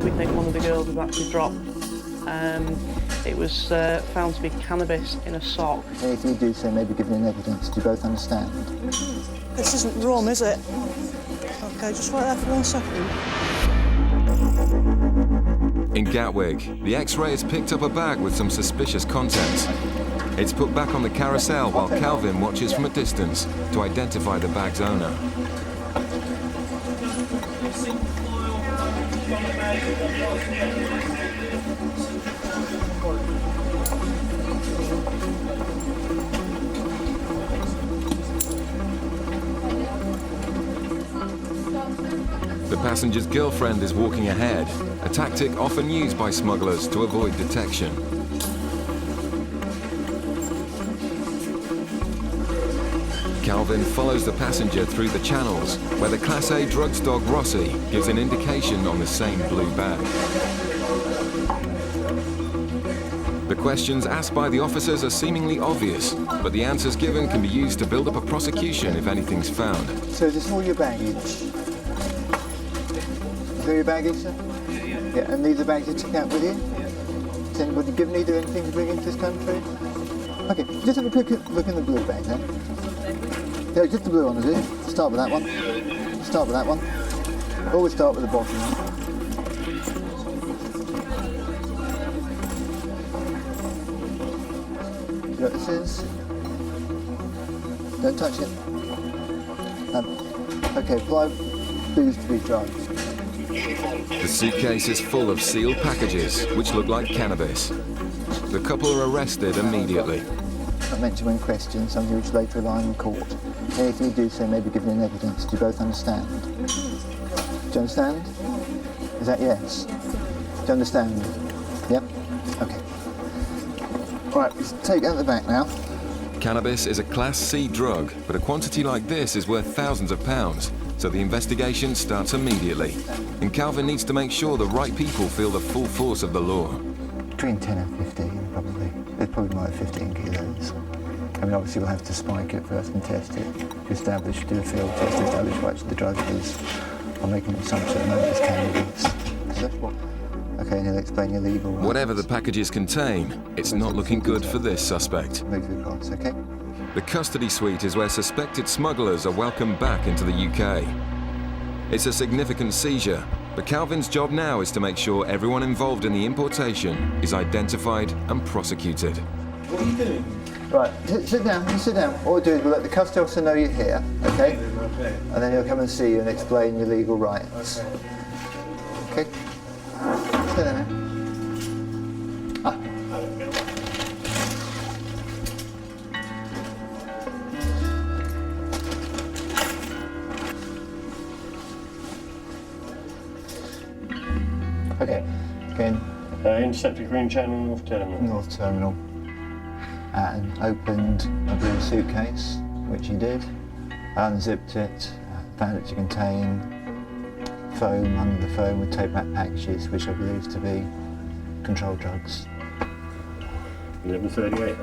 we think one of the girls has actually dropped. It was found to be cannabis in a sock. Anything you do say, maybe give me an evidence. Do you both understand? This isn't rum, is it? OK, just wait there for 1 second. In Gatwick, the X-ray has picked up a bag with some suspicious contents. It's put back on the carousel while Calvin watches from a distance to identify the bag's owner. The passenger's girlfriend is walking ahead, a tactic often used by smugglers to avoid detection. Calvin follows the passenger through the channels, where the Class A drugs dog Rossi gives an indication on the same blue bag. The questions asked by the officers are seemingly obvious, but the answers given can be used to build up a prosecution if anything's found. So is this all your baggage? Is all your baggage, sir? Yeah, and these are bags you took out with you? Has anybody given either anything to bring into this country? OK, just have a quick look in the blue bag then. Yeah, just the blue one, is it? Start with that one. Start with that one. Always start with the bottom one. You know what this is? Don't touch it. OK, apply booze to be drugs. The suitcase is full of sealed packages, which look like cannabis. The couple are arrested immediately. I mentioned when questioned, something which later rely in court. Anything you do say, maybe give me an evidence. Do you both understand? Do you understand? Is that yes? Do you understand? Yep? OK. All right, let's take it out the back now. Cannabis is a Class C drug, but a quantity like this is worth thousands of pounds, so the investigation starts immediately. And Calvin needs to make sure the right people feel the full force of the law. Between 10 and 15, probably. It's probably more like 15 kilos. I mean, obviously we'll have to spike it first and test it, to establish, do a field test to establish what the drug is. I'm making an assumption at the moment it's cannabis. Is that what? OK, and he'll explain your legal rights. Whatever the packages contain, it's not looking good for this suspect. Move across, OK? The custody suite is where suspected smugglers are welcomed back into the UK. It's a significant seizure, but Calvin's job now is to make sure everyone involved in the importation is identified and prosecuted. What are you doing? Right, sit down, sit down. All we'll do is we'll let the custody officer know you're here, OK? And then he'll come and see you and explain your legal rights. OK? Sit down now. Ah. OK, again. Intercepted Green Channel, North Terminal. North Terminal. And opened a blue suitcase, which he did. Unzipped it, found it to contain foam. Under the foam with tape-back packages, which I believe to be controlled drugs. 11:38.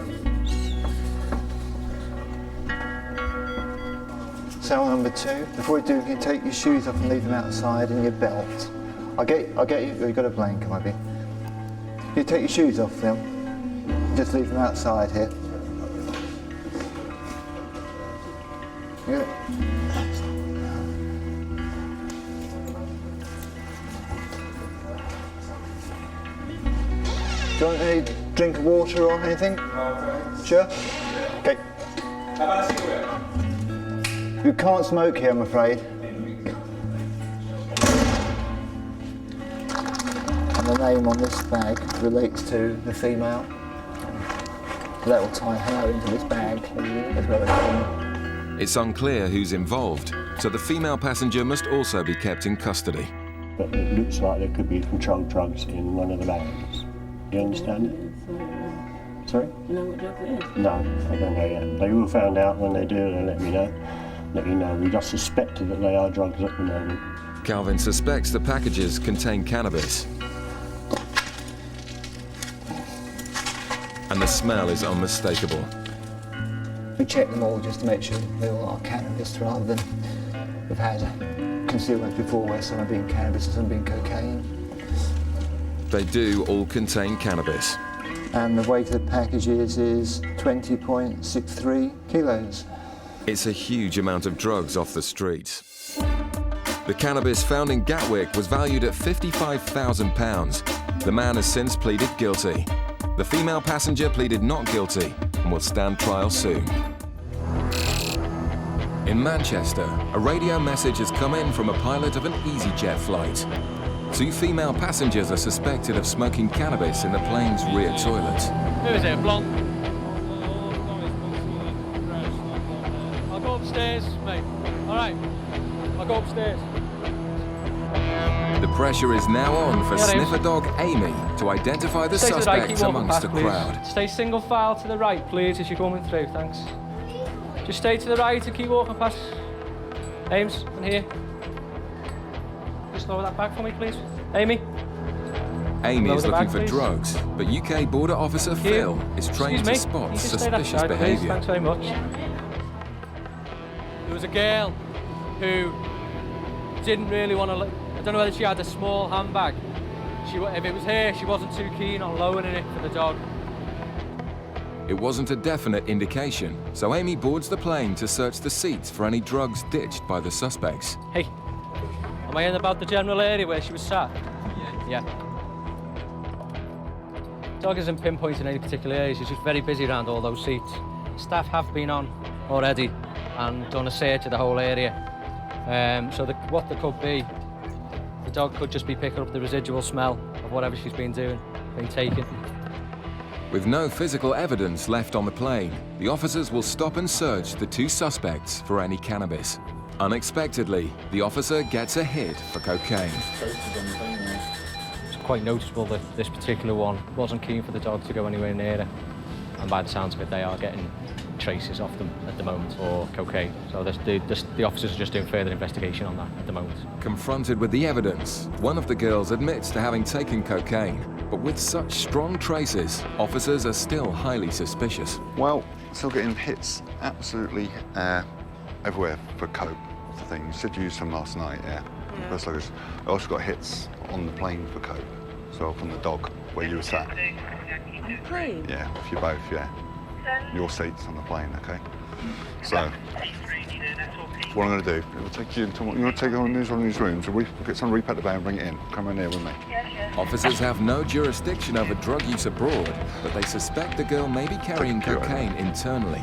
Cell number 2. Before you do, you can take your shoes off and leave them outside and your belt. I'll get you. Oh, you've got a blanket, might be. You take your shoes off them. Just leave them outside here. Yeah. Do you want any drink of water or anything? Sure? OK. How about a cigarette? You can't smoke here, I'm afraid. And the name on this bag relates to the female. That will tie her into this bag as well as him. It's unclear who's involved, so the female passenger must also be kept in custody. But it looks like there could be controlled drugs in one of the bags. Do you understand it? Sorry? Do you know what drug it is? No, I don't know yet. They will find out when they do, and let me know. Let you know. We just suspected that they are drugs at the moment. Calvin suspects the packages contain cannabis. And the smell is unmistakable. We check them all just to make sure they all are cannabis rather than we've had concealed ones before where some have been cannabis and some have been cocaine. They do all contain cannabis. And the weight of the packages is 20.63 kilos. It's a huge amount of drugs off the streets. The cannabis found in Gatwick was valued at £55,000. The man has since pleaded guilty. The female passenger pleaded not guilty and will stand trial soon. In Manchester, a radio message has come in from a pilot of an EasyJet flight. 2 female passengers are suspected of smoking cannabis in the plane's rear toilet. Who is it, blonde? I'll go upstairs, mate. All right, I'll go upstairs. The pressure is now on for sniffer dog Amy to identify the suspects amongst the crowd. Stay single file to the right, please, as you're coming through, thanks. Just stay to the right and keep walking past. Ames, in here. Just lower that bag for me, please. Amy. Amy is looking for drugs, but UK border officer Phil is trained to spot suspicious behaviour. Thanks very much. There was a girl who didn't really want to. I don't know whether she had a small handbag. If it was her, she wasn't too keen on lowering it for the dog. It wasn't a definite indication, so Amy boards the plane to search the seats for any drugs ditched by the suspects. Hey, am I in about the general area where she was sat? Yeah. Dog isn't pinpointing any particular area, she's just very busy around all those seats. Staff have been on already and done a search of the whole area. So what there could be, the dog could just be picking up the residual smell of whatever she's been doing, been taking. With no physical evidence left on the plane, the officers will stop and search the 2 suspects for any cannabis. Unexpectedly, the officer gets a hit for cocaine. It's quite noticeable that this particular one wasn't keen for the dog to go anywhere near her. And by the sounds of it, they are getting traces of them at the moment for cocaine. So the officers are just doing further investigation on that at the moment. Confronted with the evidence, one of the girls admits to having taken cocaine. But with such strong traces, officers are still highly suspicious. Well, still getting hits absolutely everywhere for coke. That's the thing. You said you used some last night, yeah. First luggage. I also got hits on the plane for coke. So from the dog where you were sat. On the plane? Yeah, if you both, yeah. Your seats on the plane, okay? So, what I'm going to do, we'll take you into, you want to take one of these rooms, we'll get some repack the bag and bring it in. Come in here with me. Officers have no jurisdiction over drug use abroad, but they suspect the girl may be carrying cocaine internally.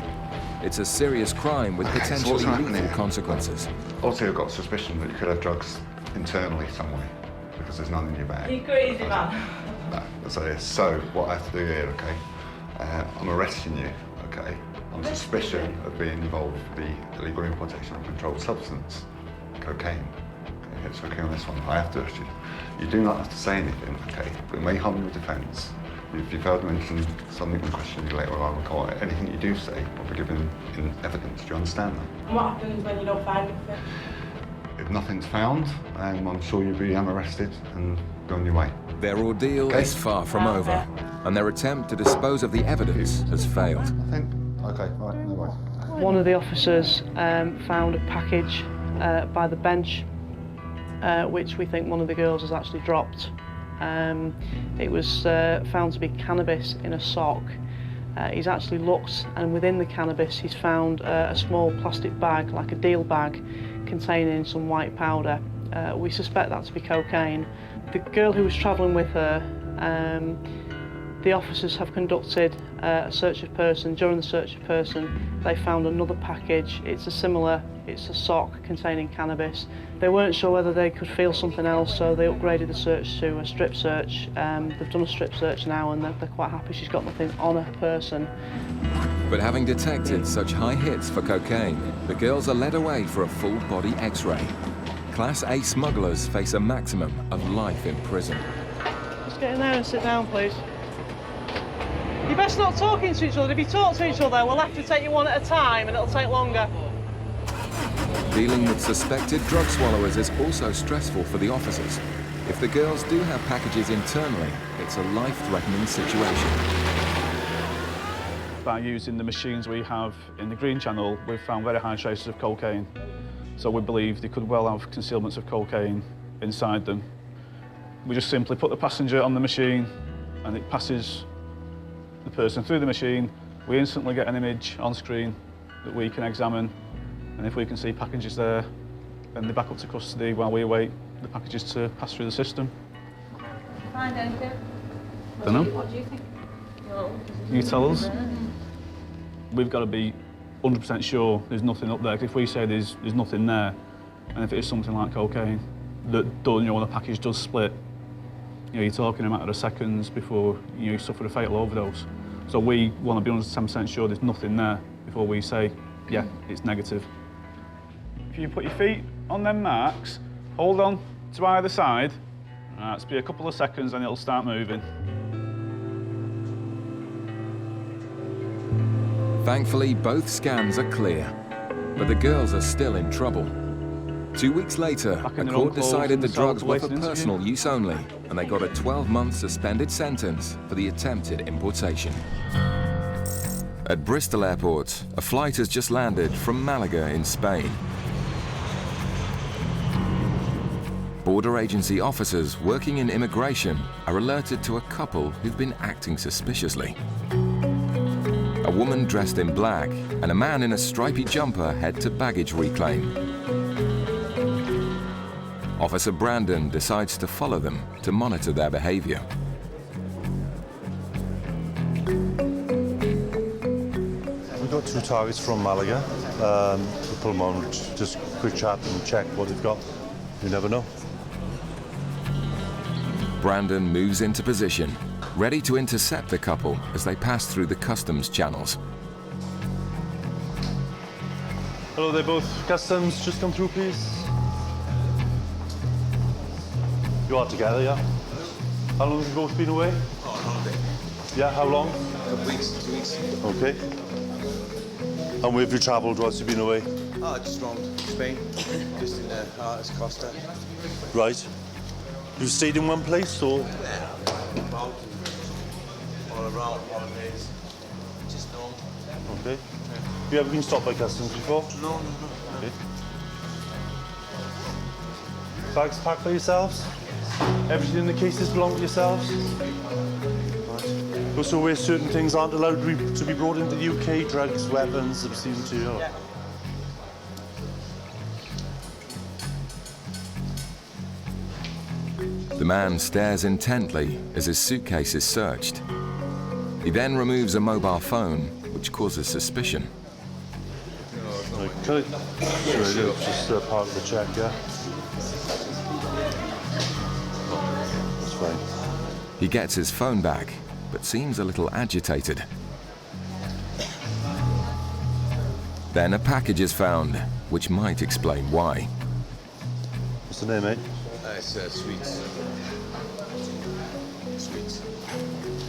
It's a serious crime with potentially lethal consequences. Also, I've got suspicion that you could have drugs internally somewhere, because there's none in your bag. You crazy man. No, that's what it is. So, what I have to do here, okay? I'm arresting you, okay, on suspicion of being involved with the illegal importation of a controlled substance, cocaine. Okay, it's okay on this one. I have to arrest you. You do not have to say anything, okay, but it may harm your defence. If you fail to mention something in question you later on, I'll anything you do say will be given in evidence. Do you understand that? And what happens when you don't find anything? If nothing's found, I'm sure you'll be arrested and go on your way. Their ordeal is far from over, and their attempt to dispose of the evidence has failed. Nothing? Okay, right, no worries. One of the officers found a package by the bench, which we think one of the girls has actually dropped. It was found to be cannabis in a sock. He's actually looked, and within the cannabis he's found a small plastic bag, like a deal bag, containing some white powder. We suspect that to be cocaine. The girl who was travelling with her, the officers have conducted a search of person. During the search of person, they found another package. It's a sock containing cannabis. They weren't sure whether they could feel something else, so they upgraded the search to a strip search. They've done a strip search now, and they're quite happy she's got nothing on her person. But having detected such high hits for cocaine, the girls are led away for a full body X-ray. Class A smugglers face a maximum of life in prison. Just get in there and sit down, please. You're best not talking to each other. If you talk to each other, we'll have to take you one at a time and it'll take longer. Dealing with suspected drug swallowers is also stressful for the officers. If the girls do have packages internally, it's a life-threatening situation. By using the machines we have in the Green Channel, we've found very high traces of cocaine. So we believe they could well have concealments of cocaine inside them. We just simply put the passenger on the machine and it passes the person through the machine. We instantly get an image on screen that we can examine, and if we can see packages there, then they're back up to custody while we await the packages to pass through the system. Find anything? Don't know. What do you think? You tell us. We've got to be 100% sure there's nothing up there. 'Cause if we say there's nothing there, and if it is something like cocaine, that does, when the package does split, you're talking a matter of seconds before you suffer a fatal overdose. So we want to be 110% sure there's nothing there before we say, yeah, it's negative. If you put your feet on them marks, hold on to either side, it's be a couple of seconds and it'll start moving. Thankfully, both scans are clear, but the girls are still in trouble. 2 weeks later, a court decided the drugs were for personal use only, and they got a 12-month suspended sentence for the attempted importation. At Bristol Airport, a flight has just landed from Malaga in Spain. Border agency officers working in immigration are alerted to a couple who've been acting suspiciously. A woman dressed in black and a man in a stripy jumper head to baggage reclaim. Officer Brandon decides to follow them to monitor their behavior. We've got 2 targets from Malaga. We pull them on, just quick chat and check what they've got. You never know. Brandon moves into position, ready to intercept the couple as they pass through the customs channels. Hello, they're both customs. Just come through, please. You are together, yeah? How long have you both been away? On holiday. Yeah, how long? 2 weeks. Okay. And where have you travelled whilst you've been away? Oh, just around Spain, just in the Artis Costa. Right. You've stayed in one place, or? Yeah, all around holidays, just normal. Okay. You ever been stopped by customs before? No. Okay. Bags packed by yourselves? Everything in the cases belong to yourselves? Right. Also, where certain things aren't allowed to be brought into the UK, drugs, weapons, obscene material. Yeah. The man stares intently as his suitcase is searched. He then removes a mobile phone, which causes suspicion. Sure, it's just part of the check, yeah? That's fine. He gets his phone back, but seems a little agitated. Then a package is found, which might explain why. What's the name, mate? It's sweets. Sweets.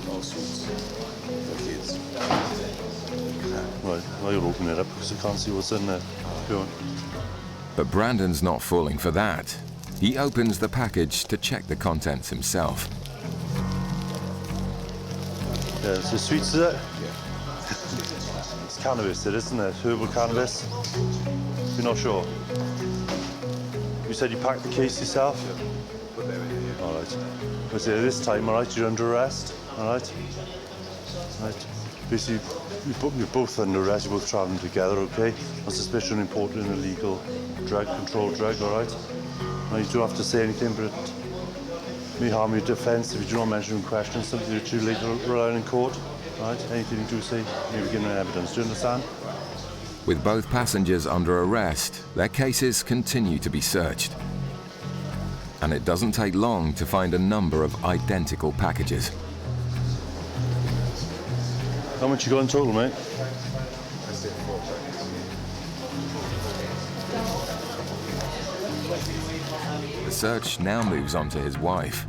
All sweets. For kids. Right, well, you'll open it up because I can't see what's in there. Go on. But Brandon's not falling for that. He opens the package to check the contents himself. Yeah, it's the sweets, is it? Yeah. It's cannabis, isn't it? Herbal cannabis. You're not sure? You said you packed the case yourself? Yeah. Put that in here. All right. But this time, all right, you're under arrest, all right? Right. Basically, you're both under arrest, you're both travelling together, okay? On suspicion of importing an illegal drug, controlled drug, all right? Now, you don't have to say anything, but it may harm your defence if you do not mention in question something that you later rely on in court, all right? Anything you do say may be given in evidence. Do you understand? With both passengers under arrest, their cases continue to be searched. And it doesn't take long to find a number of identical packages. How much you got in total, mate? That's it, 4 packets. The search now moves on to his wife.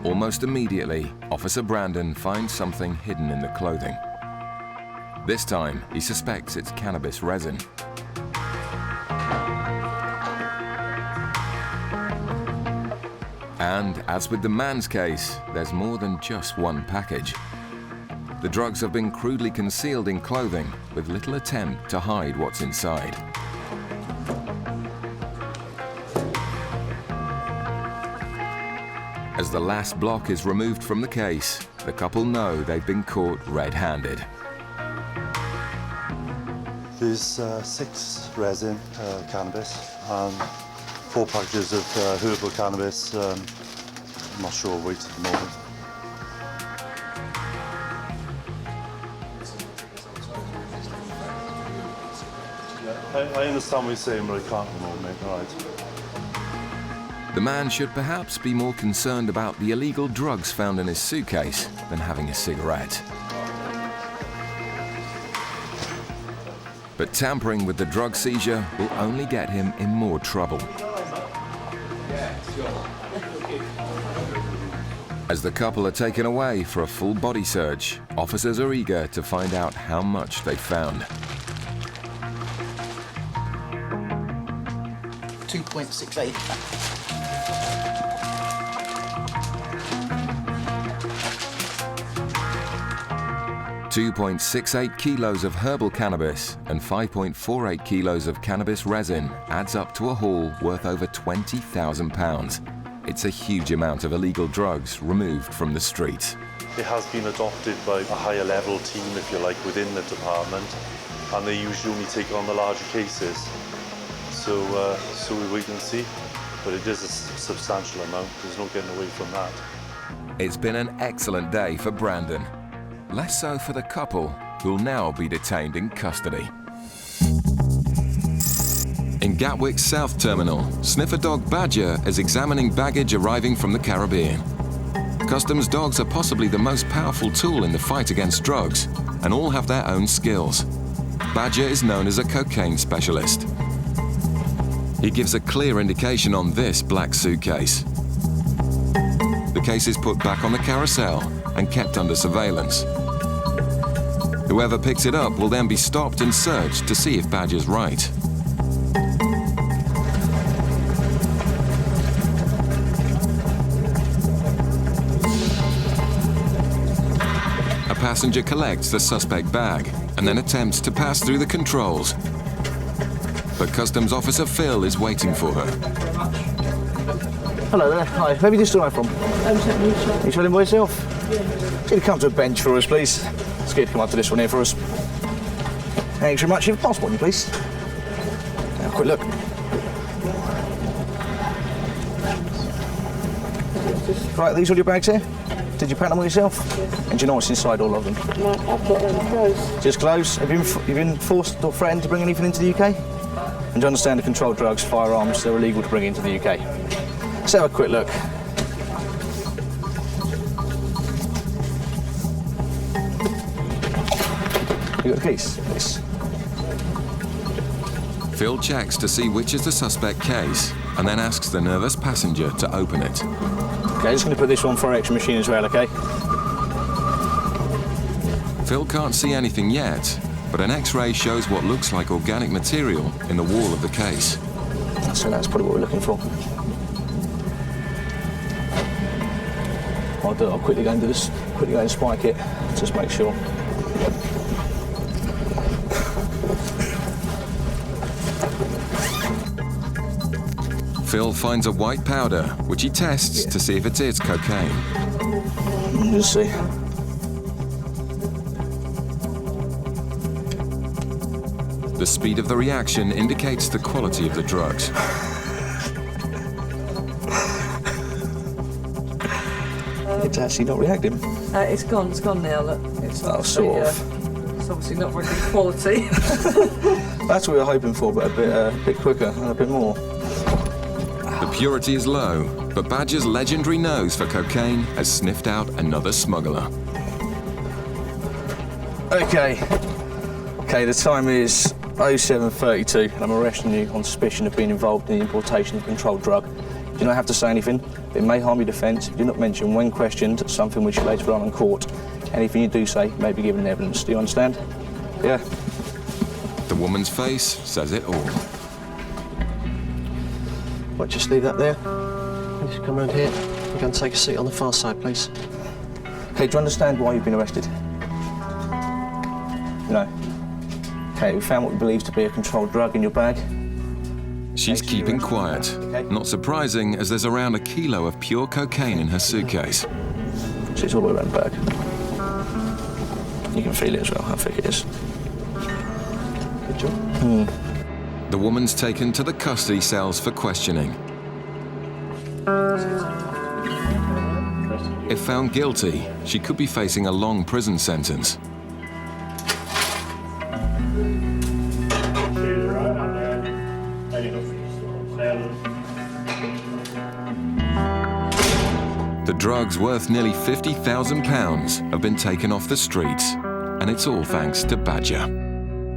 Almost immediately, Officer Brandon finds something hidden in the clothing. This time, he suspects it's cannabis resin. And as with the man's case, there's more than just one package. The drugs have been crudely concealed in clothing with little attempt to hide what's inside. As the last block is removed from the case, the couple know they've been caught red-handed. There's 6 resin cannabis and 4 packages of herbal cannabis. I'm not sure weight at the moment. I understand what you're saying, but I can't at the moment, mate. All right. The man should perhaps be more concerned about the illegal drugs found in his suitcase than having a cigarette. But tampering with the drug seizure will only get him in more trouble. As the couple are taken away for a full body search, officers are eager to find out how much they found. 2.68. 2.68 kilos of herbal cannabis and 5.48 kilos of cannabis resin adds up to a haul worth over £20,000. It's a huge amount of illegal drugs removed from the streets. It has been adopted by a higher level team, if you like, within the department, and they usually only take on the larger cases. So we wait and see, but it is a substantial amount. There's no getting away from that. It's been an excellent day for Brandon. Less so for the couple, who'll now be detained in custody. In Gatwick's South Terminal, sniffer dog Badger is examining baggage arriving from the Caribbean. Customs dogs are possibly the most powerful tool in the fight against drugs, and all have their own skills. Badger is known as a cocaine specialist. He gives a clear indication on this black suitcase. The case is put back on the carousel and kept under surveillance. Whoever picks it up will then be stopped and searched to see if Badger's right. A passenger collects the suspect bag and then attempts to pass through the controls. But Customs Officer Phil is waiting for her. Hello there. Hi. Where have you just arrived from? You travelling by yourself? Yeah. Can you come to a bench for us, please? Let's get you to come up to this one here for us. Thanks very much. Your passport, you please. Have a quick look. Right, these all your bags here? Did you pack them all yourself? Yeah. And do you know what's inside all of them? No, I've got them clothes. Just clothes? Have you been forced or threatened to bring anything into the UK? And do you understand the controlled drugs, firearms, they're illegal to bring into the UK? Let's have a quick look. You got the keys? Yes. Phil checks to see which is the suspect case and then asks the nervous passenger to open it. Okay, just going to put this one for our extra machine as well, okay? Phil can't see anything yet, but an X-ray shows what looks like organic material in the wall of the case. So that's probably what we're looking for. I'll quickly go and do this, quickly go and spike it, just make sure. Phil finds a white powder, which he tests to see if it is cocaine. Let's see. The speed of the reaction indicates the quality of the drugs. It's actually not reacting. It's gone now, look. It's sort of. It's obviously not very good quality. That's what we were hoping for, but a bit quicker and a bit more. The purity is low, but Badger's legendary nose for cocaine has sniffed out another smuggler. Okay, the time is 07:32, and I'm arresting you on suspicion of being involved in the importation of a controlled drug. You do not have to say anything. It may harm your defence. Do not mention, when questioned, something which you later on in court. Anything you do say may be given evidence. Do you understand? Yeah. The woman's face says it all. Right, just leave that there. Just come around here. We're going to take a seat on the far side, please. Okay, do you understand why you've been arrested? No. Okay, we found what we believe to be a controlled drug in your bag. She's keeping quiet. Not surprising, as there's around a kilo of pure cocaine in her suitcase. So it's all the way around the bag. You can feel it as well, how thick it is. Good job. The woman's taken to the custody cells for questioning. If found guilty, she could be facing a long prison sentence. The drugs, worth nearly £50,000, have been taken off the streets, and it's all thanks to Badger.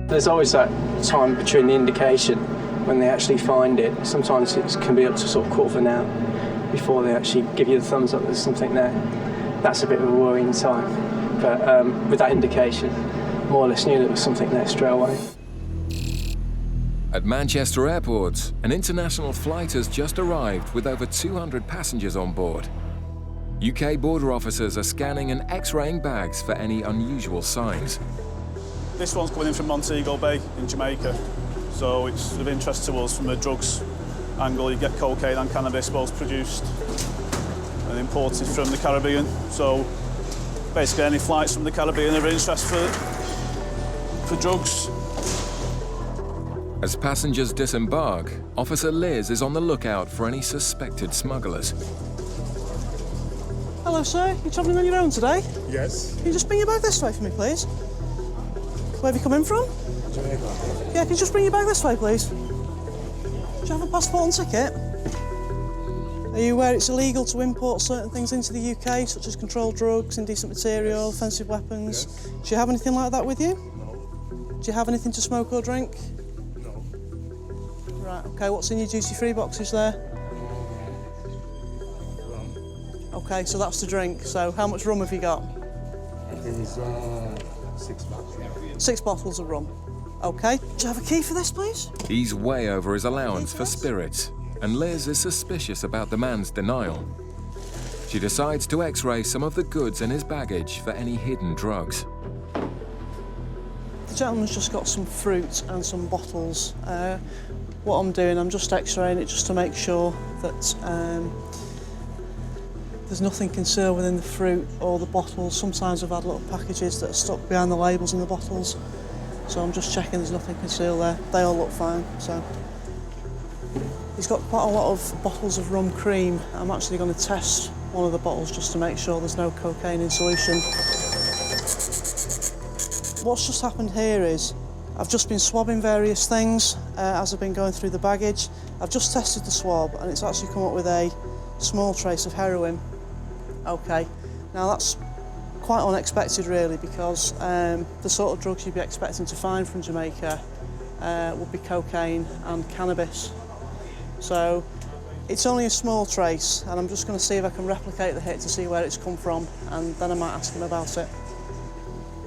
There's always that time between the indication when they actually find it. Sometimes it can be up to sort of quarter of an hour before they actually give you the thumbs up there's something there. That's a bit of a worrying time. But with that indication, more or less knew there was something there straight away. At Manchester Airport, an international flight has just arrived with over 200 passengers on board. UK border officers are scanning and x-raying bags for any unusual signs. This one's coming in from Montego Bay in Jamaica, so it's of interest to us from a drugs angle. You get cocaine and cannabis both produced and imported from the Caribbean. So basically any flights from the Caribbean are of interest for drugs. As passengers disembark, Officer Liz is on the lookout for any suspected smugglers. Hello, sir. You travelling on your own today? Yes. Can you just bring your bag this way for me, please? Where have you come in from? Jamaica. Yeah, can you just bring your bag this way, please? Do you have a passport and ticket? Are you aware it's illegal to import certain things into the UK, such as controlled drugs, indecent material, offensive weapons? Yes. Do you have anything like that with you? No. Do you have anything to smoke or drink? No. Right, OK, what's in your duty-free boxes there? OK, so that's to drink. So how much rum have you got? I think it's 6 bottles. 6 bottles of rum. OK. Do you have a key for this, please? He's way over his allowance for spirits, and Liz is suspicious about the man's denial. She decides to x-ray some of the goods in his baggage for any hidden drugs. The gentleman's just got some fruit and some bottles. What I'm doing, I'm just x-raying it just to make sure that there's nothing concealed within the fruit or the bottles. Sometimes I've had little packages that are stuck behind the labels in the bottles. So I'm just checking there's nothing concealed there. They all look fine, so. He's got quite a lot of bottles of rum cream. I'm actually going to test one of the bottles just to make sure there's no cocaine in solution. What's just happened here is I've just been swabbing various things as I've been going through the baggage. I've just tested the swab and it's actually come up with a small trace of heroin. Okay, now that's quite unexpected really, because the sort of drugs you'd be expecting to find from Jamaica would be cocaine and cannabis. So it's only a small trace, and I'm just going to see if I can replicate the hit to see where it's come from, and then I might ask him about it.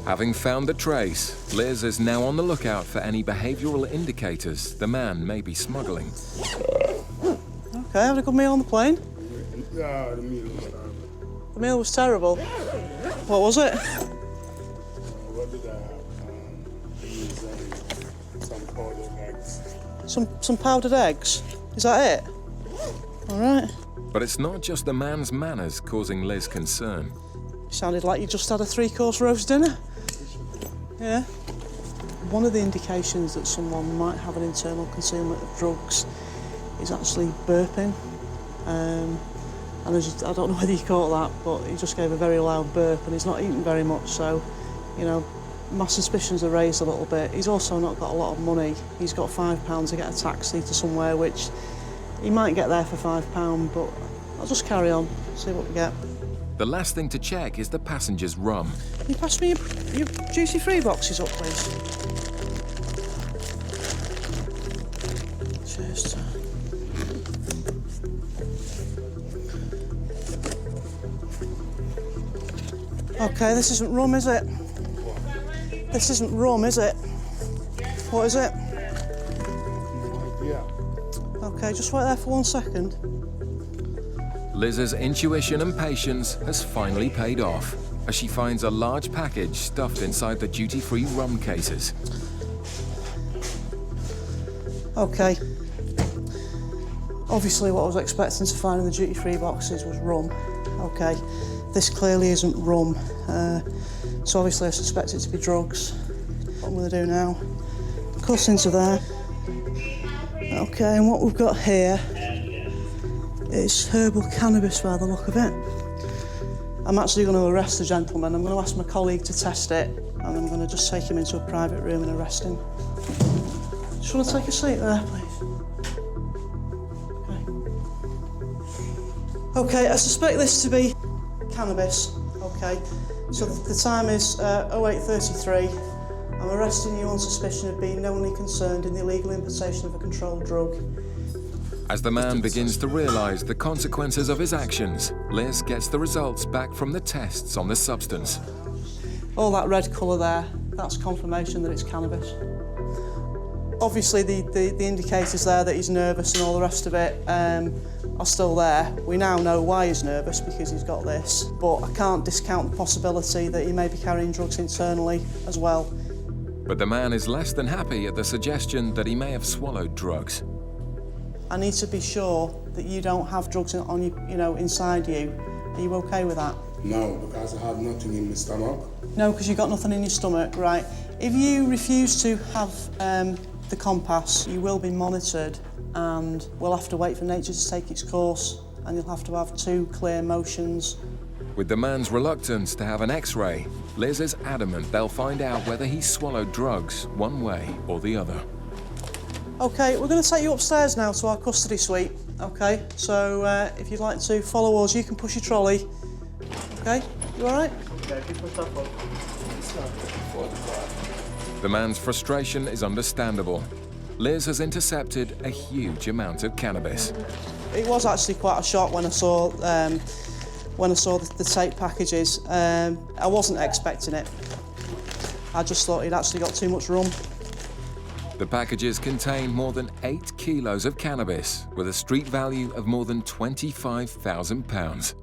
Having found the trace, Liz is now on the lookout for any behavioural indicators the man may be smuggling. Okay, had a good meal on the plane? Yeah, the meal was terrible. The meal was terrible? What was it? What did I have? Some powdered eggs. Some powdered eggs? Is that it? All right. But it's not just the man's manners causing Liz concern. You sounded like you just had a 3-course roast dinner. Yeah. One of the indications that someone might have an internal concealment of drugs is actually burping. And I don't know whether you caught that, but he just gave a very loud burp and he's not eating very much, so, you know, my suspicions are raised a little bit. He's also not got a lot of money. He's got £5 to get a taxi to somewhere, which he might get there for £5, but I'll just carry on, see what we get. The last thing to check is the passenger's rum. Can you pass me your duty-free boxes up, please? Cheers. Okay, this isn't rum, is it? This isn't rum, is it? What is it? Yeah. Okay, just wait there for 1 second. Liz's intuition and patience has finally paid off as she finds a large package stuffed inside the duty-free rum cases. Okay. Obviously what I was expecting to find in the duty-free boxes was rum. Okay, this clearly isn't rum, so obviously I suspect it to be drugs. What I'm going to do now, cuss into there. Okay, and what we've got here is herbal cannabis by the look of it. I'm actually going to arrest the gentleman. I'm going to ask my colleague to test it, and I'm going to just take him into a private room and arrest him. Just want to take a seat there, please. Okay, I suspect this to be cannabis. Okay, so the time is 08:33. I'm arresting you on suspicion of being knowingly concerned in the illegal importation of a controlled drug. As the man begins to realise the consequences of his actions, Liz gets the results back from the tests on the substance. All that red colour there, that's confirmation that it's cannabis. Obviously the indicators there that he's nervous and all the rest of it are still there. We now know why he's nervous, because he's got this, but I can't discount the possibility that he may be carrying drugs internally as well. But the man is less than happy at the suggestion that he may have swallowed drugs. I need to be sure that you don't have drugs on you, inside you. Are you okay with that? No, because I have nothing in my stomach. No, because you've got nothing in your stomach, right. If you refuse to have the compass, you will be monitored, and we'll have to wait for nature to take its course, and you'll have to have 2 clear motions. With the man's reluctance to have an X-ray, Liz is adamant they'll find out whether he swallowed drugs one way or the other. Okay, we're going to take you upstairs now to our custody suite. Okay, so if you'd like to follow us, you can push your trolley. Okay, you all right? The man's frustration is understandable. Liz has intercepted a huge amount of cannabis. It was actually quite a shock when I saw the tape packages. I wasn't expecting it. I just thought he'd actually got too much rum. The packages contain more than 8 kilos of cannabis with a street value of more than £25,000.